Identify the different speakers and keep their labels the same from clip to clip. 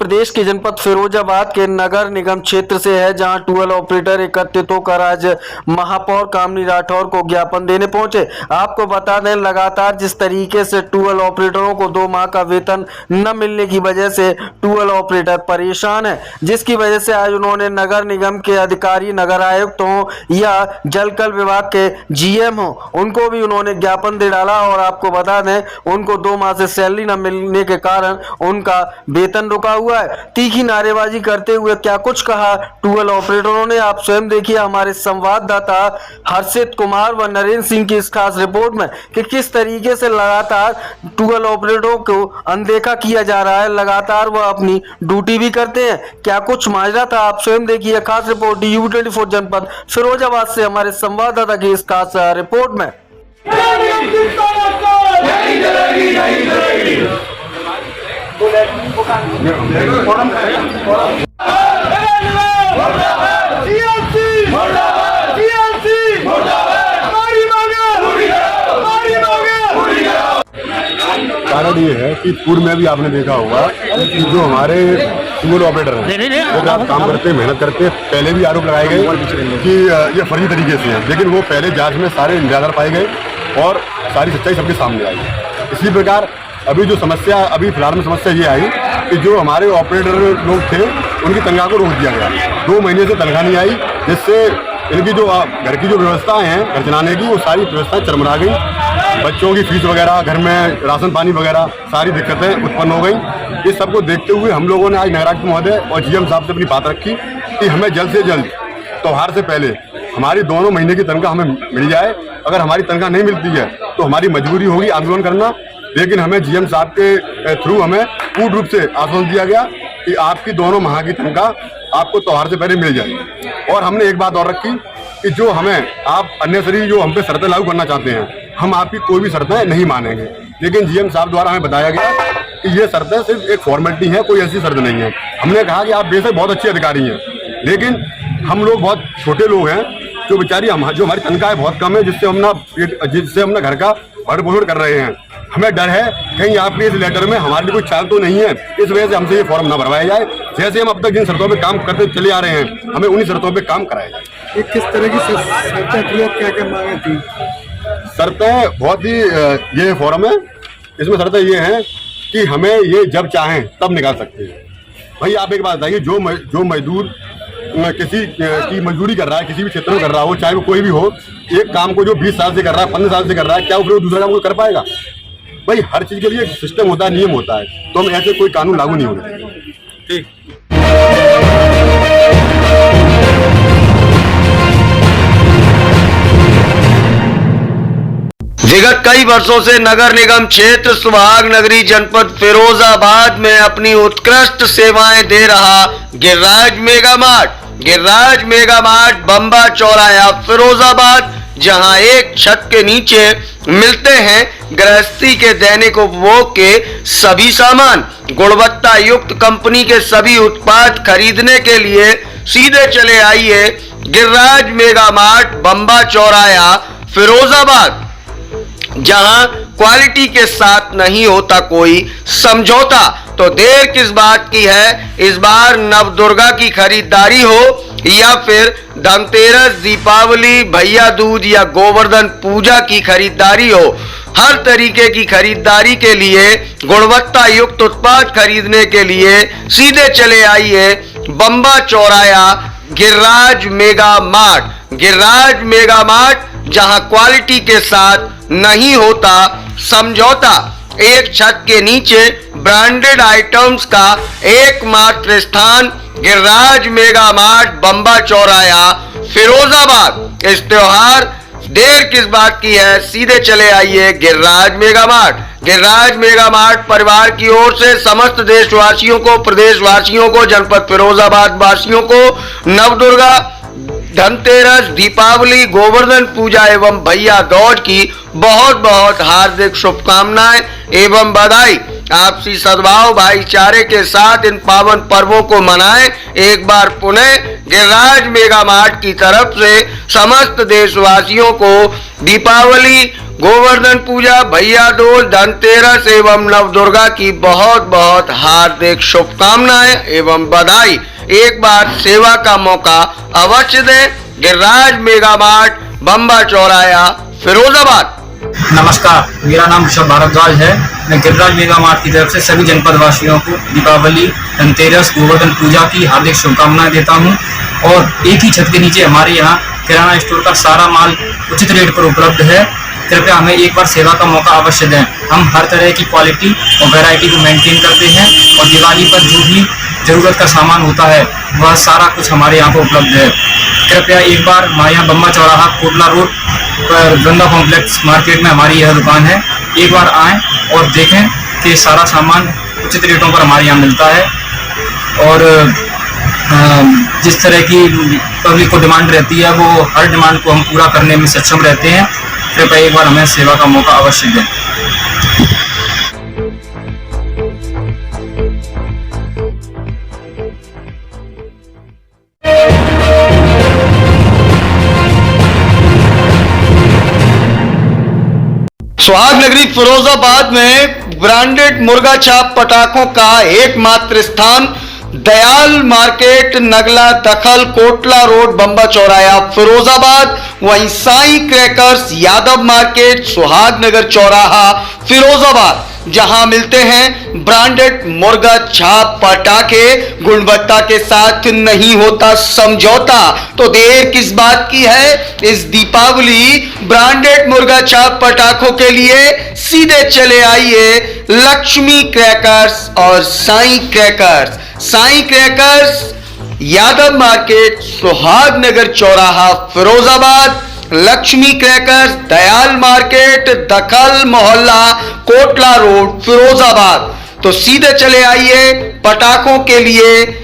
Speaker 1: प्रदेश के जनपद फिरोजाबाद के नगर निगम क्षेत्र से है, जहां टूल ऑपरेटर एकत्रित होकर आज महापौर कामिनी राठौर को ज्ञापन देने पहुंचे। आपको बता दें, लगातार जिस तरीके से टूल ऑपरेटरों को 2 माह का वेतन न मिलने की वजह से टूल ऑपरेटर परेशान है, जिसकी वजह से आज उन्होंने नगर निगम के अधिकारी, नगर आयुक्त हो या जलकल विभाग के जीएम हो, उनको भी उन्होंने ज्ञापन दे डाला। और आपको बता दें, उनको 2 माह से सैलरी न मिलने के कारण उनका वेतन रुका हुआ है। तीखी नारेबाजी करते हुए क्या कुछ कहा टूल ऑपरेटरों ने, आप स्वयं देखिए हमारे संवाददाता हर्षित कुमार व नरेंद्र सिंह की इस खास रिपोर्ट में कि किस तरीके से लगातार टूल ऑपरेटरों को अनदेखा किया जा रहा है। लगातार वह अपनी ड्यूटी भी करते हैं। क्या कुछ माजरा था, आप स्वयं देखिए खास रिपोर्ट UB24 जनपद फिरोजाबाद से हमारे संवाददाता की इस खास रिपोर्ट में।
Speaker 2: कारण ये है कि पूर्व में भी आपने देखा होगा कि जो हमारे टूल ऑपरेटर हैं वो रात काम करते हैं, मेहनत करते हैं। पहले भी आरोप लगाए गए कि ये फर्जी तरीके से है, लेकिन वो पहले जांच में सारे निराधार पाए गए और सारी सच्चाई सबके सामने आई। इसी प्रकार अभी जो समस्या, अभी फिलहाल में समस्या ये आई कि जो हमारे ऑपरेटर लोग थे उनकी तनख्वाह को रोक दिया गया। 2 महीने से तनख्वाह नहीं आई, जिससे इनकी जो घर की जो व्यवस्थाएं हैं घर चलाने की, वो सारी व्यवस्थाएं चरमरा गई। बच्चों की फीस वगैरह, घर में राशन पानी वगैरह सारी दिक्कतें उत्पन्न हो गई। इस सबको देखते हुए हम लोगों ने आज नगरायुक्त महोदय और जीएम साहब से अपनी बात रखी कि हमें जल्द से जल्द त्योहार से पहले हमारी 2 महीने की तनख्वाह हमें मिल जाए। अगर हमारी तनख्वाह नहीं मिलती है तो हमारी मजबूरी होगी आंदोलन करना, लेकिन हमें जीएम साहब के थ्रू हमें पूर्ण रूप से आश्वासन दिया गया कि आपकी 2 माह की तनख्वाह आपको त्योहार से पहले मिल जाएगी। और हमने एक बात और रखी कि जो हमें आप अननेसेसरी जो हम पे शर्तें लागू करना चाहते हैं, हम आपकी कोई भी शर्तें नहीं मानेंगे। लेकिन जीएम साहब द्वारा हमें बताया गया कि ये शर्तें सिर्फ एक फॉर्मेलिटी है, कोई ऐसी शर्त नहीं है। हमने कहा कि आप बेशक बहुत अच्छे अधिकारी हैं, लेकिन हम लोग बहुत छोटे लोग हैं, जो बेचारी जो हमारी तनख्वाह बहुत कम है, जिससे हम अपना घर का भरण पोषण कर रहे हैं। हमें डर है कहीं आपके इस लेटर में हमारे लिए कोई चाल तो नहीं है, इस वजह से हमसे ये फॉर्म ना भरवाया जाए। जैसे हम अब तक जिन शर्तों पे काम करते चले आ रहे हैं, हमें उन्हीं शर्तों पे काम कराया जाए।
Speaker 3: किस तरह की शर्तें, लोग क्या क्या मांगे थी?
Speaker 2: शर्तें बहुत ही ये फॉर्म है, इसमें शर्तें ये हैं कि हमें ये जब चाहें तब निकाल सकते हैं। भाई आप एक बात बताइए, जो मजदूर किसी की मजदूरी कर रहा है, किसी भी क्षेत्र में कर रहा हो, चाहे वो कोई भी हो, एक काम को जो 20 साल से कर रहा है, 15 साल से कर रहा है, क्या वो दूसरा काम को कर पाएगा? भाई हर चीज के लिए सिस्टम होता है, नियम होता है, तो हम ऐसे कोई कानून लागू नहीं होने देंगे।
Speaker 3: ठीक।
Speaker 1: विगत कई वर्षों से नगर निगम क्षेत्र सुहाग नगरी जनपद फिरोजाबाद में अपनी उत्कृष्ट सेवाएं दे रहा गिरिराज मेगा मार्ट बम्बा चौराहा फिरोजाबाद, जहां एक छत के नीचे मिलते हैं गृहस्थी के दैनिक उपभोग के सभी सामान। गुणवत्ता युक्त कंपनी के सभी उत्पाद खरीदने के लिए सीधे चले आइए गिरिराज मेगा मार्ट बम्बा चौराहा फिरोजाबाद, जहां क्वालिटी के साथ नहीं होता कोई समझौता। तो देर किस बात की है, इस बार नवदुर्गा की खरीदारी हो या फिर धनतेरस, दीपावली, भैया दूज या गोवर्धन पूजा की खरीदारी हो, हर तरीके की खरीदारी के लिए, गुणवत्ता युक्त उत्पाद खरीदने के लिए सीधे चले आइए बम्बा चौराहा गिरिराज मेगा मार्ट, जहां क्वालिटी के साथ नहीं होता समझौता। एक छत के नीचे ब्रांडेड आइटम्स का एकमात्र स्थान गिरिराज मेगा मार्ट बम्बा चौराहा फिरोजाबाद। इस त्योहार देर किस बात की है, सीधे चले आइए गिरिराज मेगा मार्ट परिवार की ओर से समस्त देशवासियों को, प्रदेशवासियों को, जनपद फिरोजाबाद वासियों को नवदुर्गा, धनतेरस, दीपावली, गोवर्धन पूजा एवं भैया दूज की बहुत बहुत हार्दिक शुभकामनाएं एवं बधाई। आपसी सद्भाव भाईचारे के साथ इन पावन पर्वों को मनाएं। एक बार पुनः गिरिराज मेगा मार्ट की तरफ से समस्त देशवासियों को दीपावली, गोवर्धन पूजा, भैया दूज, धनतेरस एवं नवदुर्गा की बहुत बहुत हार्दिक शुभकामनाएं एवं बधाई। एक बार सेवा का मौका अवश्य दें। गिरिराज मेगा मार्ट, बम्बा चौराया, फिरोजाबाद।
Speaker 4: नमस्कार, मेरा नाम ऋषभ भारद्वाज है। मैं गिरिराज मेगा मार्ट की तरफ से सभी जनपद वासियों को दीपावली, धनतेरस, गोवर्धन पूजा की हार्दिक शुभकामनाएं देता हूं। और एक ही छत के नीचे हमारे यहाँ किराना स्टोर का सारा माल उचित रेट पर उपलब्ध है। कृपया हमें एक बार सेवा का मौका अवश्य दें। हम हर तरह की क्वालिटी और वैरायटी को मेंटेन करते हैं और दिवाली पर जो भी जरूरत का सामान होता है वह सारा कुछ हमारे यहाँ पर उपलब्ध है। कृपया एक बार हमारे यहाँ बम्बा चौराहा, कोटला रोड पर वृंदा कॉम्प्लेक्स मार्केट में हमारी यह दुकान है। एक बार आएँ और देखें कि सारा सामान उचित रेटों पर हमारे यहाँ मिलता है। और जिस तरह की पब्लिक को डिमांड रहती है वो हर डिमांड को हम पूरा करने में सक्षम रहते हैं। कृपया एक बार हमें सेवा का मौका अवश्य दें।
Speaker 1: सुहाग नगरी फिरोजाबाद में ब्रांडेड मुर्गा छाप पटाखों का एकमात्र स्थान दयाल मार्केट, नगला दखल, कोटला रोड, बम्बा चौराया, फिरोजाबाद। वहीं साईं क्रैकर्स, यादव मार्केट, सुहाग नगर चौराहा, फिरोजाबाद, जहां मिलते हैं ब्रांडेड मुर्गा छाप पटाखे। गुणवत्ता के साथ नहीं होता समझौता, तो देर किस बात की है। इस दीपावली ब्रांडेड मुर्गा छाप पटाखों के लिए सीधे चले आइए लक्ष्मी क्रैकर्स और Sai crackers. Sai crackers, Yadav market, Suhag Nagar चौराहा, Firozabad. Lakshmi crackers, Dayal market, Dakhal Mohalla, Kotla road, Firozabad. तो सीधे चले आइए पटाखों के लिए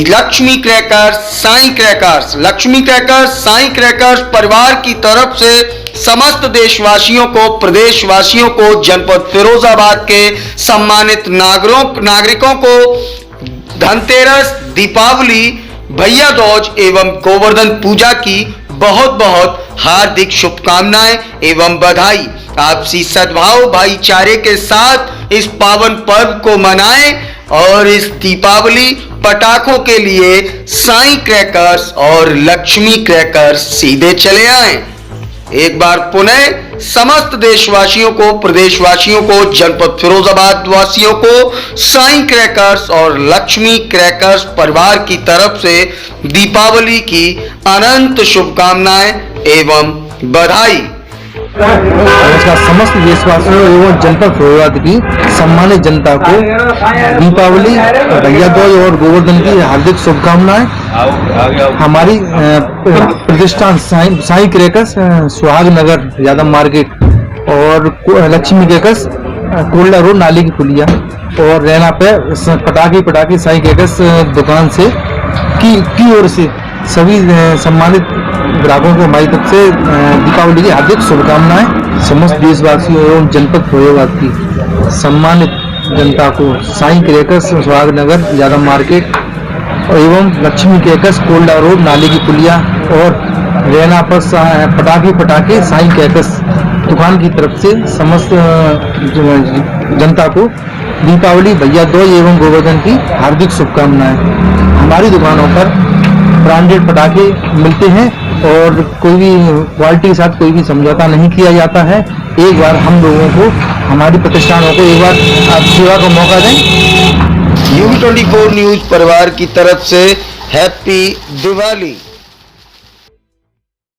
Speaker 1: Lakshmi crackers, Sai crackers. Lakshmi crackers, Sai crackers परिवार की तरफ से समस्त देशवासियों को, प्रदेशवासियों को, जनपद फिरोजाबाद के सम्मानित नागरिकों को धनतेरस, दीपावली, भैया दूज एवं गोवर्धन पूजा की बहुत बहुत हार्दिक शुभकामनाएं एवं बधाई। आपसी सद्भाव, भाईचारे के साथ इस पावन पर्व को मनाएं और इस दीपावली पटाखों के लिए साईं क्रैकर्स और लक्ष्मी क्रैकर्स सीधे चले आएं। एक बार पुनः समस्त देशवासियों को, प्रदेशवासियों को, जनपद फिरोजाबाद वासियों को साईं क्रैकर्स और लक्ष्मी क्रैकर्स परिवार की तरफ से दीपावली की अनंत शुभकामनाएं एवं बधाई।
Speaker 5: नमस्कार, समस्त देशवासियों एवं जनपद फिरोजाबाद की सम्मानित जनता को दीपावली, भैया दूज और गोवर्धन की हार्दिक शुभकामनाएं। हमारी प्रतिष्ठान साईं क्रैकर्स, सुहाग नगर, यादव मार्केट और लक्ष्मी क्रैकर्स, कोल्डा रोड, नाली की पुलिया और रैना पे पटाखे साईं क्रैकर्स दुकान से की ओर से सभी सम्मानित ग्राहकों को हमारी तरफ से दीपावली की हार्दिक शुभकामनाएं। समस्त देशवासियों एवं जनपद फिरोजाबाद की सम्मानित जनता को साईं क्रैकर्स, सुहाग नगर, यादव मार्केट एवं लक्ष्मी क्रैकर्स, कोल्डा रोड, नाली की पुलिया और रैना पर पटाखे साईं क्रैकर्स दुकान की तरफ से समस्त जनता को दीपावली, भैया दूज एवं गोवर्धन की हार्दिक शुभकामनाएं। हमारी दुकानों पर ब्रांडेड पटाखे मिलते हैं और कोई भी क्वालिटी के साथ कोई भी समझौता नहीं किया जाता है। एक बार हम लोगों को, हमारी प्रतिष्ठानों को एक बार आप सेवा का मौका दें।
Speaker 1: UB24 न्यूज परिवार की तरफ से हैप्पी दिवाली।